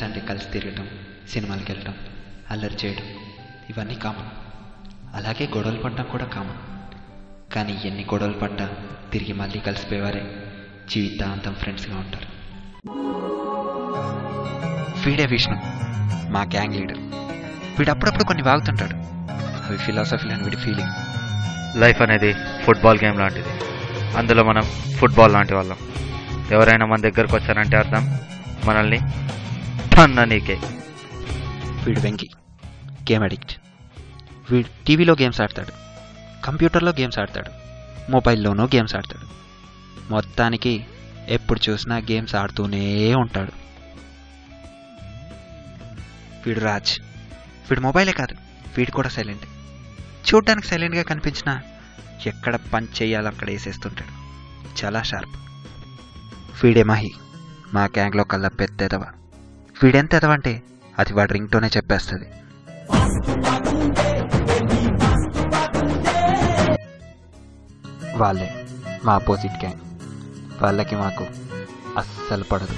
అంటే కలిసి తిరగటం, సినిమాలకు వెళ్ళటం, అల్లరి చేయడం, ఇవన్నీ కామన్. అలాగే గొడవలు పడటం కూడా కామన్. కానీ ఎన్ని గొడవలు పడ్డా తిరిగి మళ్ళీ కలిసిపోయేవారే జీవితాంతం ఫ్రెండ్స్గా ఉంటారు. వీడే విష్ణు, మా గ్యాంగ్ లీడర్. వీడు అప్పుడప్పుడు కొన్ని వాగుతుంటాడు. అవి ఫిలాసఫీ అని వీడి ఫీలింగ్. లైఫ్ అనేది ఫుట్బాల్ గేమ్ లాంటిది. అందులో మనం ఫుట్బాల్ లాంటి వాళ్ళం. ఎవరైనా మన దగ్గరకు వచ్చారంటే అర్థం మనల్ని నీకే. వీడు వెంకీ, గేమ్ అడిక్ట్. వీడు టీవీలో గేమ్స్ ఆడతాడు, కంప్యూటర్లో గేమ్స్ ఆడతాడు, మొబైల్లోనూ గేమ్స్ ఆడతాడు. మొత్తానికి ఎప్పుడు చూసినా గేమ్స్ ఆడుతూనే ఉంటాడు. వీడు రాజ్. వీడు మొబైలే కాదు, వీడు కూడా సైలెంట్. చూడ్డానికి సైలెంట్గా కనిపించినా ఎక్కడ పంచ్ చేయాలో అక్కడ వేసేస్తుంటాడు. చాలా షార్ప్. వీడే మహి, మా గ్యాంగ్లో కల్లా పెద్ద ఎదవ. వీడెంత ఎదవంటే అది వాడి రింగ్తోనే చెప్పేస్తుంది. వాళ్ళే మా అపోజిట్ గ్యాంగ్. వాళ్ళకి మాకు అస్సలు పడదు.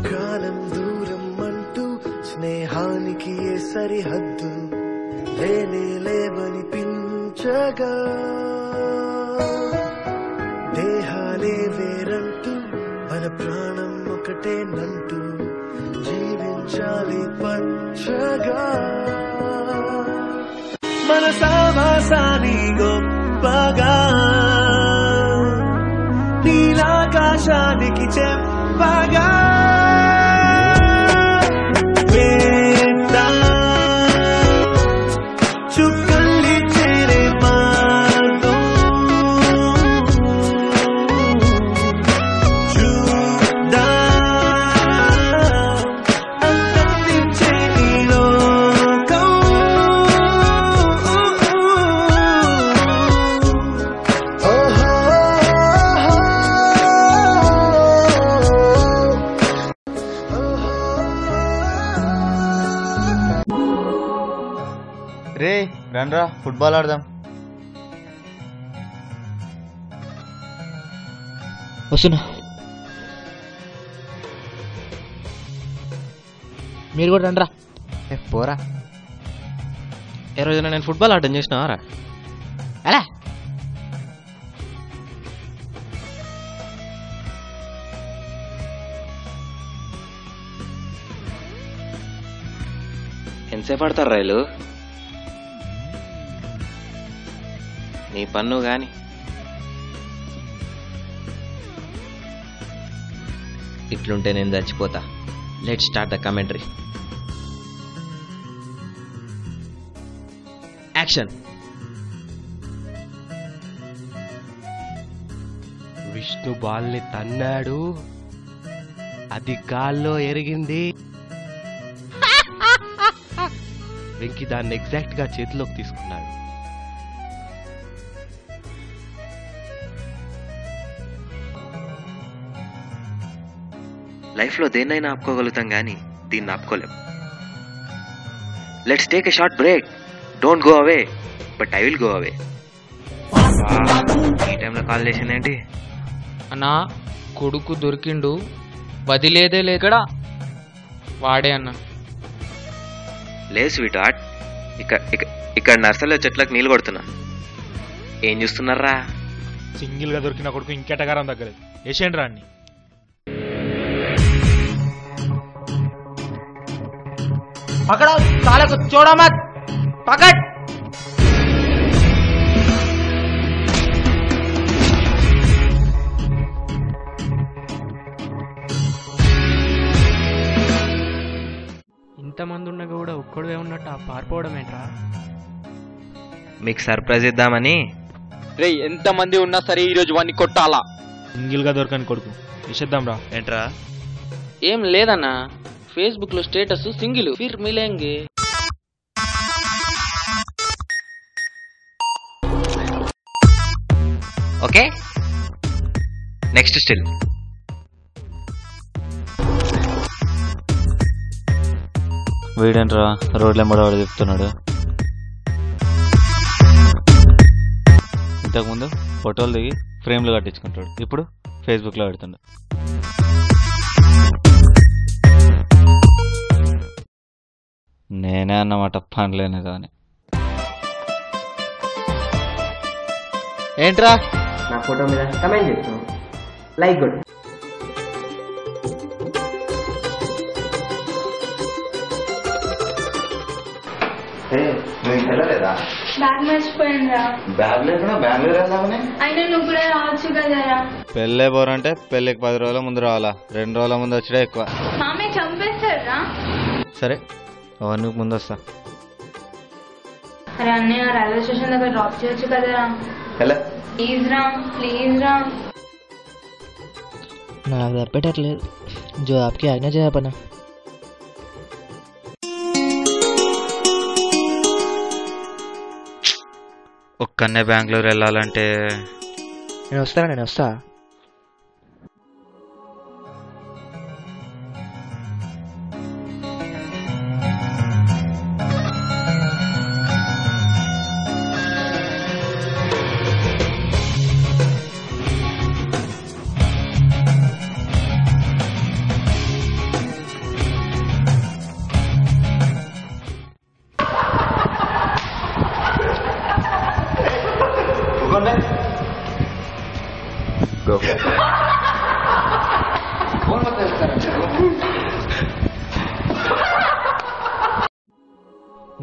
కాలం దూరం అంటూ స్నేహానికి ఏ సరిహద్దు లేనే లేవనిపించగా, దేహాలే వేరంటూ మన ప్రాణం ఒకటేనంటూ జీవించాలి పంచగా. మన సావాసాని గొప్పగా నీలాకాశానికి చెప్పగా, చుక్కల్లి చేరే మార్గం చూద్దా అందించే ఈ లోకం. రే రండ్రా ఫుట్బాల్ ఆడదాం. వస్తున్నా. మీరు కూడా రండ్రా. పోరా. ఏ రోజున నేను ఫుట్బాల్ ఆడడం చేసినారా? అలా ఎంతసేపు ఆడతారు రైలు? నీ పన్ను గాని. ఇట్లుంటే నేను చచ్చిపోతా. Let's start the commentary. Action. Vishnu బాల్ని తన్నాడు, అది గాల్లో ఎరిగింది. వెంకీ దాన్ని ఎగ్జాక్ట్ గా చేతిలోకి తీసుకున్నాడు. లైఫ్లో దేన్నైనా ఆపుకోగలుగుతాం కానీ దీన్ని ఆపుకోలేం. Let's take a short break. Don't go away, but I will go away. ఈ టైంలో కాల్ చేసిందేంటి? అన్నా కొడుకు దొరికిండు, వదిలేదే లేకడా వాడే అన్న. లేదు స్వీట్ హార్ట్, ఇక్కడ నర్సరీలో చెట్లకు నీళ్ళు కొడుతున్నా. ఏం చూస్తున్నారా? సింగిల్ గా దొరికిన కొడుకు ఇంకెటగారం దగ్గర వేసేయండి రా అన్ని. పకడో సాలకు చూడో మత్ పకడ్. ఇంతమంది ఉన్నా కూడా ఒక్కడే ఉన్నట్టు ఆ పారిపోవడం ఏంట్రా? మీకు సర్ప్రైజ్ ఇద్దామని. రే ఎంతమంది ఉన్నా సరే ఈరోజు వాడిని కొట్టాలా. సింగిల్ గా దొరకని కొడుకు వేసేద్దాం రా. ఏంట్రా? ఏం లేదన్నా, ఫేస్బుక్ లో స్టేటస్ సింగిల్ ఫిర్ మిలేంగే. Okay next still. వీడేంట్రా రోడ్ల ఎంబడి చెప్తున్నాడు. ఇంతకుముందు ఫోటోలు దిగి ఫ్రేమ్లు కట్టించుకుంటాడు, ఇప్పుడు ఫేస్బుక్లో పెడుతుండు. నేనే అన్నమాట పనిలేనిదో అని. ఏంట్రా నా ఫోటో మీద కమెంట్ చేస్తాను, లైక్ కొట్టు. బ్యాగ్ మర్చిపోయిందిరా. అయినా నువ్వు కూడా రావచ్చు కదరా. పెళ్ళే బోరంటే పెళ్ళికి 10 రోజుల ముందు రావాలా, 2 రోజుల ముందు వచ్చడే ఎక్కువ. మామే చంపేస్తారా? సరే అవన్నీ ముందు వస్తా. అరే అన్నయ్య రైల్వే స్టేషన్ దగ్గర డ్రాప్ చేయొచ్చు కదరా. ప్లీజ్ రా, ప్లీజ్ రా. నాకు తప్పేటట్లేదు, జో ఆప్కి ఆజ్ఞా చేయపనా. ఒక్కనే బెంగళూరు వెళ్ళాలంటే నేను వస్తా.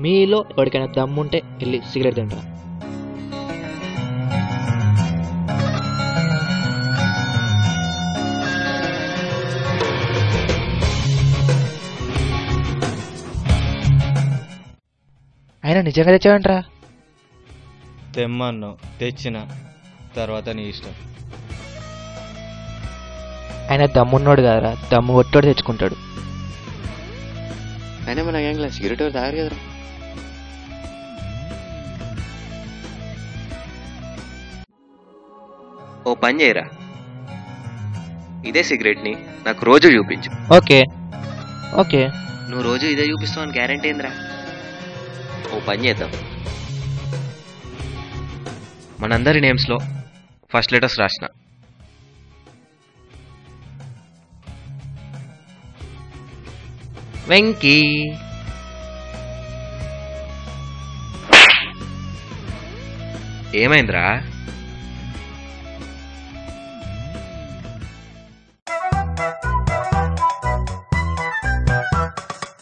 మీలో ఎవరికైనా దమ్ముంటే వెళ్ళి సిగరెట్ తింటారా? ఆయన నిజంగా తెచ్చావంటరా? తెమ్మన్ను, తెచ్చిన తర్వాత నీ ఇష్టం. ఆయన దమ్మున్నోడు కదరా, దమ్ము కొట్టోడు తెచ్చుకుంటాడు. అయినా మన గ్యాంగ్లో సిగరెట్ ఎవరు తాగారు కదరా. ఓ పని చేయరా, ఇదే సిగరెట్ని నాకు రోజు చూపించు. Okay okay. నువ్వు రోజు ఇదే చూపిస్తావు అని గ్యారంటీ ఏందిరా? ఓ పని చేద్దాం, మనందరి నేమ్స్లో ఫస్ట్ లెటర్స్ రాసిన. వెంకీ, ఏమైందిరా?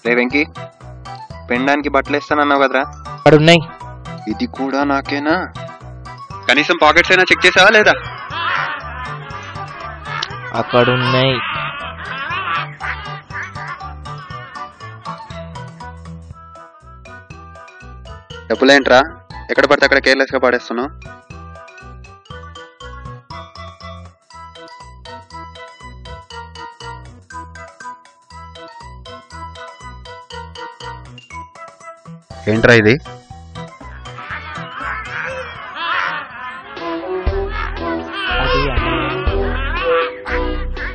రే వెంకీ, పెండానికి బట్టలు ఇస్తానన్నావు కదరా, అక్కడున్నాయి. ఇది కూడా నాకేనా? కనీసం పాకెట్స్ అయినా చెక్ చేసావా లేదా? అక్కడున్నాయి. డబ్బులేంట్రా ఎక్కడ పడితే అక్కడ కేర్లెస్ గా పడేస్తున్నావు? ఏంట్రా ఇది?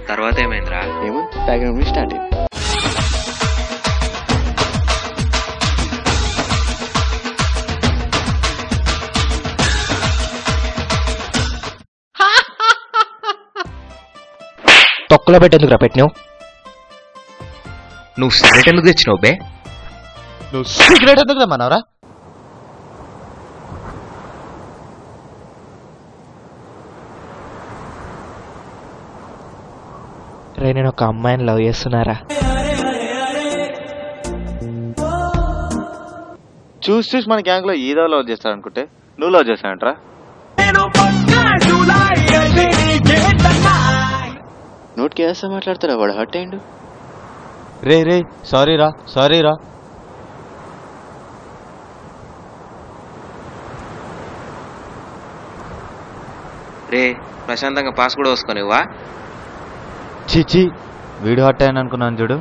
తర్వాత ఏమైందిరా? ఏమో బ్యాక్గ్రౌండ్ స్టార్ట్ అయింది. తొక్కలో పెట్టేందుకురా పెట్టినావు? నువ్వు సిగరెట్ ఎందుకు తెచ్చినావు బే? నువ్వు సిగరెట్ ఎందుకు రమ్మన్నావురా? రే నేను ఒక అమ్మాయిని లవ్ చేస్తున్నారా? చూసి మన గ్యాంగ్ లో ఏదో లవ్ చేస్తాడు అనుకుంటే నువ్వు లవ్ చేస్తానంటరా? నోట్ కేసా మాట్లాడతారా? వాడు హర్ట్ అయ్యిండు. రే సారీ రా. రే ప్రశాంతంగా పాస్ కూడా వసుకొనివ్వా? చిచి వీడియో హట్ అయ్యాను అనుకున్నాను చూడు.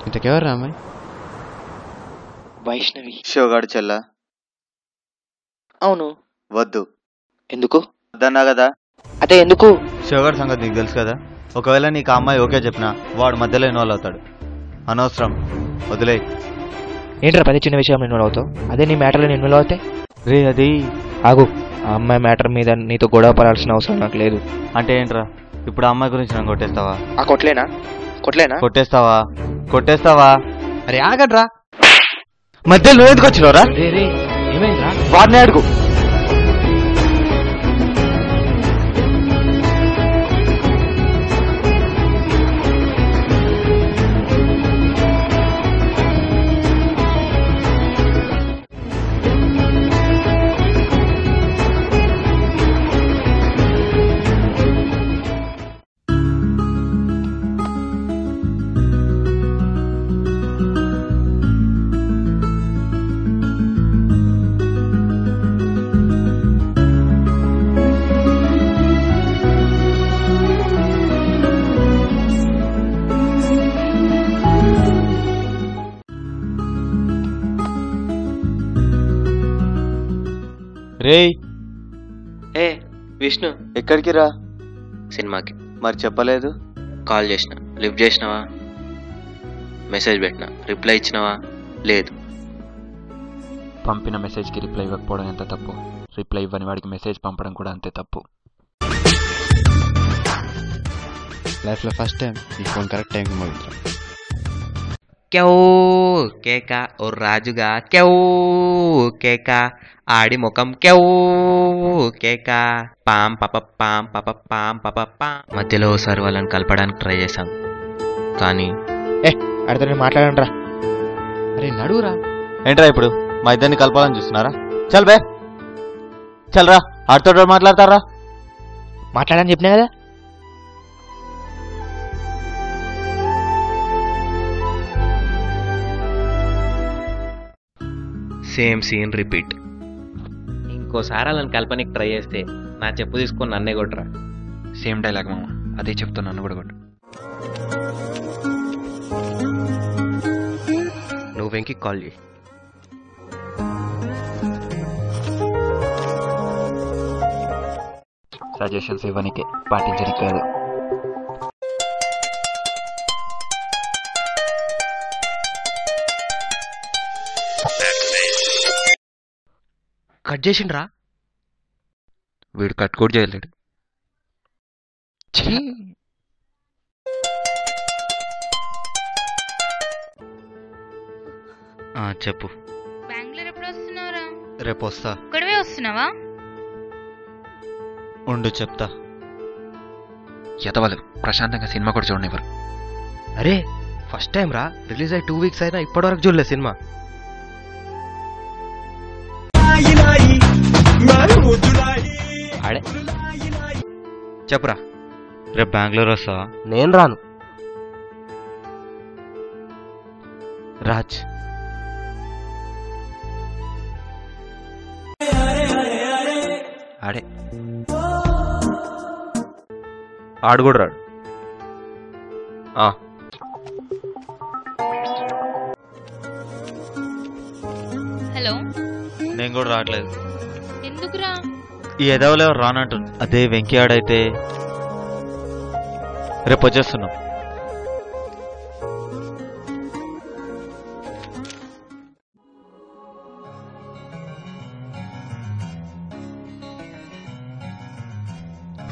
ఇంతకెవరు అమ్మాయి? వైష్ణవి. షోగాడు చెల్లా? అవును. వద్దు. ఎందుకు వద్దన్నా కదా. అదే ఎందుకు? షోగాడు సంగతి నీకు తెలుసు కదా. ఒకవేళ నీకు ఆ అమ్మాయి ఓకే చెప్పినా వాడు మధ్యలో ఇన్వాల్వ్ అవుతాడు. అనవసరం, వదిలే. ఏంట్రా ప్రతి చిన్న విషయం ఇన్వాల్వ్ అవుతావు? అదే నీ మ్యాటర్లో నేను ఇన్వాల్వ్ అవుతాయి రే అది ఆగు. ఆ అమ్మాయి మ్యాటర్ మీద నీతో గొడవ పడాల్సిన అవసరం నాకు లేదు. అంటే ఏంట్రా ఇప్పుడు ఆ అమ్మాయి గురించి నన్ను కొట్టేస్తావా? ఆ కొట్లేనా? కొట్టేస్తావా? అరే ఆగడ్రా. మధ్యలో నువ్వు ఎందుకు వచ్చినావురా? ఏమైందిరా? వాడిని అడుగు. రేయ్ ఏ విష్ణు, ఎక్కడికి రా? సినిమాకి. మరి చెప్పలేదు. కాల్ చేసిన, లిఫ్ట్ చేసినావా? మెసేజ్ పెట్టినా, రిప్లై ఇచ్చినావా? లేదు. పంపిన మెసేజ్కి రిప్లై ఇవ్వకపోవడం ఎంత తప్పు, రిప్లై ఇవ్వని వాడికి మెసేజ్ పంపడం కూడా అంతే తప్పు. లైఫ్లో ఫస్ట్ టైం ఈ ఫోన్ కరెక్ట్ టైంకి మోగించాం. క్యూ కేక ఓ రాజుగా క్యూ కేక ఆడి ముఖం క్యూ కేక పాం పప పాం పప పాం పప పాం. మధ్యలో ఒకసారి వాళ్ళని కలపడానికి ట్రై చేశాం, కానీ అడితే నేను మాట్లాడండి రా. అరే నడువురా. ఏంట్రా ఇప్పుడు మా ఇద్దరిని కలపాలని చూస్తున్నారా? చల్ బే, చల్రా. ఆడితో మాట్లాడతారా? మాట్లాడని చెప్పినా కదా. Same scene repeat. ఇంకోసారి వాళ్ళని కలపనికి ట్రై చేస్తే నా చెప్పు తీసుకొని నన్నే కొట్టరా. సేమ్ డైలాగ్ మామ, అదే చెప్తా నన్ను కూడా కొట్టు. నువ్వు వెంకి కాల్ చేయి. సజెషన్స్ ఇవ్వనికే, పాటించడానికి కాదు. కట్ చేసిండ్రా? వీడు కట్ కూడా చేయలేడు. చెప్పు. బెంగళూరు ఎప్పుడు వస్తున్నావురా? రేపు వస్తా. ఇక్కడవే వస్తున్నావా? ఉండు చెప్తా. ఎతవలు ప్రశాంతంగా సినిమా కూడా చూడనివ్వరు. అరే ఫస్ట్ టైం రా, రిలీజ్ అయ్యి 2 వీక్స్ అయినా ఇప్పటివరకు చూడలే సినిమా. ఆడే చెప్పురా. రేపు బెంగళూరు వస్తావా? నేను రాను. రాజ్ ఆడే ఆడు కూడా రాడు. హలో, నేను కూడా రావట్లేదు. ఎందుకురా? ఈ ఎదవలో రానంటుంది. అదే వెంకీ ఆడైతే రేపు వచ్చేస్తున్నాం.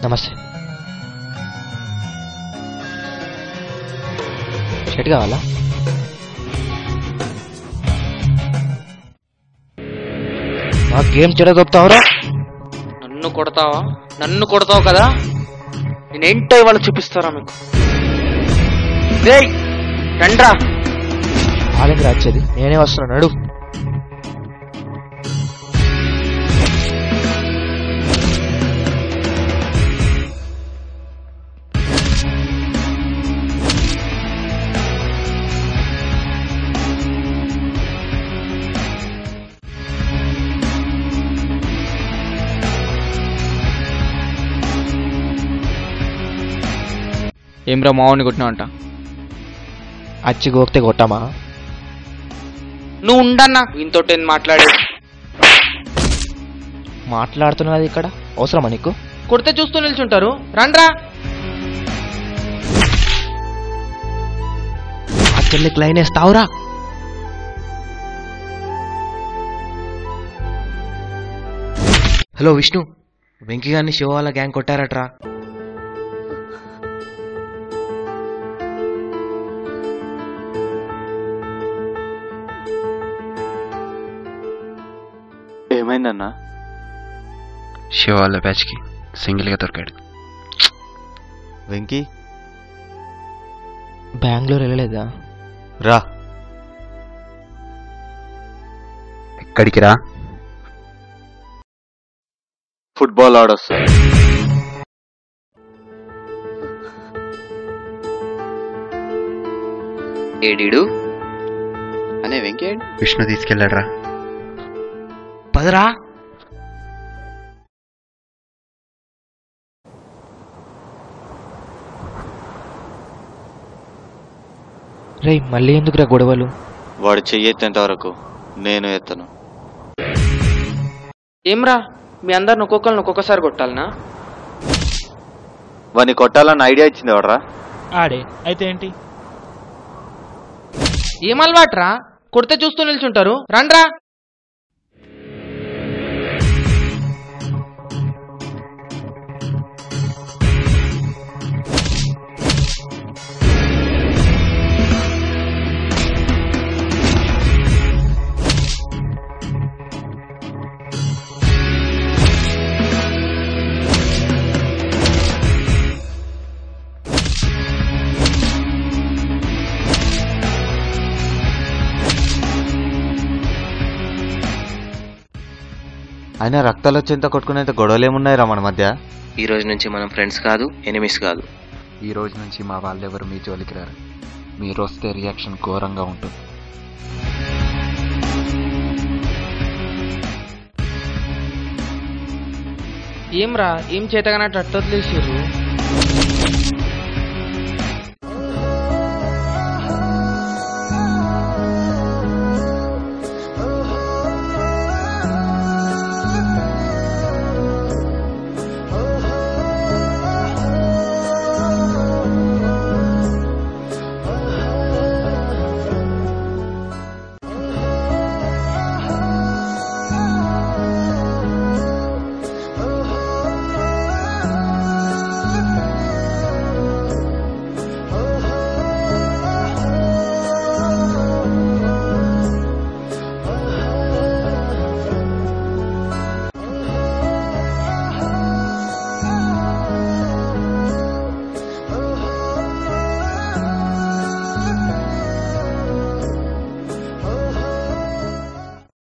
నమస్తే. షర్ట్ కావాలా? మా గేమ్ చెడ దొప్పుతావురా? నన్ను కొడతావు కదా, నేనేంటో ఇవాళ చూపిస్తారా మీకు. రండ్రా. వాళ్ళకి రాచేది నేనే వస్తున్నాను. నడు. ఏమ్రా మావాడిని కొట్టినావంట? అచ్చి గోక్తే కొట్టామా? నువ్వు ఉండన్నా, ఇంతోటి మాట్లాడేది. మాట్లాడుతున్నది ఇక్కడ అవసరమా నీకు? కొడితే చూస్తూ నిల్చుంటారు. రండ్రా. ఆ చెల్లికి లైన్ వేస్తావురా? హలో విష్ణు, వెంకీ గారిని శివ వాళ్ళ గ్యాంగ్ కొట్టారట్రా. ఏమైందన్నా? శివ వాళ్ళ బ్యాచ్కి సింగిల్గా దొరికాడు. వెంకీ బెంగళూరు వెళ్ళలేదా? రా. ఎక్కడికి రా? ఫుట్బాల్ ఆడొస్తా. ఏడీడు అనే వెంకయ్య విష్ణు తీసుకెళ్ళాడు రా. పదరా. రే మళ్ళీ ఎందుకురా గొడవలు? వాడు చెయ్యెత్తేంత వరకు నేను ఎత్తను. ఏమ్రా మీ అందరిని ఒక్కొక్కరిని ఒక్కొక్కసారి కొట్టాలనా? వాడిని కొట్టాలని ఐడియా ఇచ్చింది ఎవడరా? ఆడే అయితే ఏంటి? ఏం అలవాట్రా? కొడితే చూస్తూ నిల్చుంటారు. రండ్రా. అయినా రక్తాలు వచ్చేంత కొట్టుకునేంత గొడవలు ఏమున్నాయిరా మన మధ్య? ఈ రోజు నుంచి మనం ఫ్రెండ్స్ కాదు, ఎనిమిస్ కాదు. ఈ రోజు నుంచి మా వాళ్ళెవరు మీ జోలికి రారు. మీరు వస్తే రియాక్షన్ ఘోరంగా ఉంటుంది. ఏమ్రా ఏం చేతగానట్టు అట్టొదిలేసిర్రు?